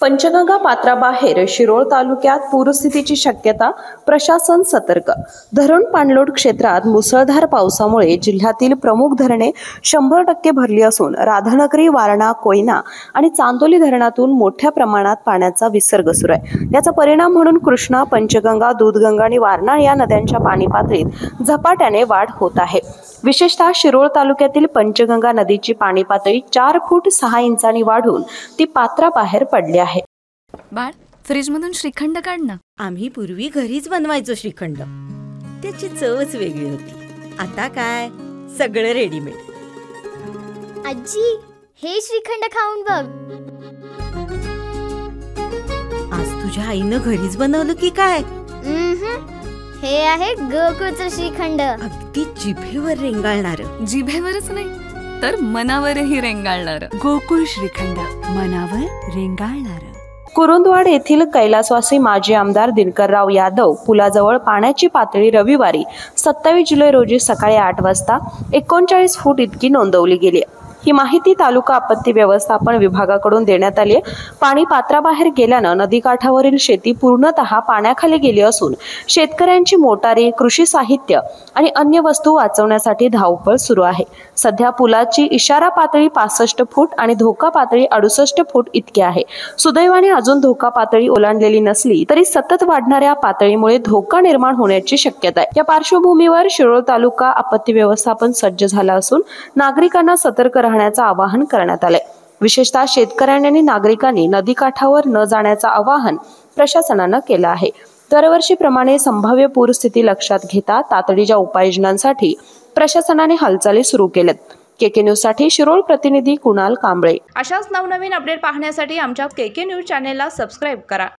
पंचगंगा पात्राबाहेर शिरोळ तालुक्यात पूरस्थितीची शक्यता, प्रशासन सतर्क। धरण पाणलोट क्षेत्रात मुसळधार पावसामुळे जिल्ह्यातील प्रमुख धरणे 100% भरली असून राधानगरी, वारणा, कोयना आणि चांदोली धरणातून मोठ्या प्रमाणात पाण्याचा विसर्ग सुरू आहे। याचा परिणाम म्हणून कृष्णा, पंचगंगा, दूधगंगा आणि वारणा या नद्यांच्या पाणी पातळीत झपाट्याने वाढ होत आहे। विशेषतः शिरोळ तालुक्यातील पंचगंगा नदीची पाणी पातळी 4 फूट 6 इंचांनी वाढून ती पात्राबाहेर पडली आहे। बाळ, फ्रीजमधून श्रीखंड काढ ना। आम्ही पूर्वी घरीच बनवायचो श्रीखंड, त्याची चवच वेगळी होती। आता काय सगळं रेडीमेड। आजी, हे श्रीखंड खाऊन बघ। आज तुझ्या आईनं घरीच बनवलं की काय? हे आहे गोकुळचं श्रीखंड। अगदी जिभेवर रेंगाळणार। जिभेवरच नाही तर मनावरही रेंगाळणार। गोकुळ श्रीखंड, मनावर रेंगाळणार। कुरुंदवाड येथील कैलासवासी माजी आमदार दिनकरराव यादव पुलाजवळ पाण्याची पातळी रविवारी 27 जुलै रोजी सकाळी 8 वाजता 39 फूट इतकी नोंदवली गेली। ही माहिती तालुका आपत्ती व्यवस्थापन विभागाकडून देण्यात आली आहे। पाणी पात्राबाहेर गेल्यानं नदीकाठावरील शेती पूर्णतः पाण्याखाली गेली असून शेतकऱ्यांची मोटारी, कृषी साहित्य आणि अन्य वस्तू वाचवण्यासाठी धावपळ सुरू आहे। सध्या पुलाची इशारा पातळी 65 फूट आणि धोका पातळी 68 फूट इतकी आहे। सुदैवाने अजून धोका पातळी ओलांडलेली नसली तरी सतत वाढणाऱ्या पातळीमुळे धोका निर्माण होण्याची शक्यता आहे। या पार्श्वभूमीवर शिरोळ तालुका आपत्ती व्यवस्थापन सज्ज झाला असून नागरिकांना सतर्क राहण्याचं आवाहन करण्यात आलंय। विशेषतः शेतकऱ्यांनी आणि नागरिकांनी नदीकाठावर न जाण्याचं आवाहन प्रशासनानं केलं आहे। दरवर्षीप्रमाणे संभाव्य पूरस्थिती लक्षात घेता तातडीच्या उपाययोजनांसाठी प्रशासनाने हालचाली सुरू केल्यात। केके न्यूज साठी शिरोळ प्रतिनिधी कुणाल कांबळे। अशाच नवनवीन अपडेट पाहण्यासाठी आमच्या केके न्यूज चॅनेलला सबस्क्राईब करा।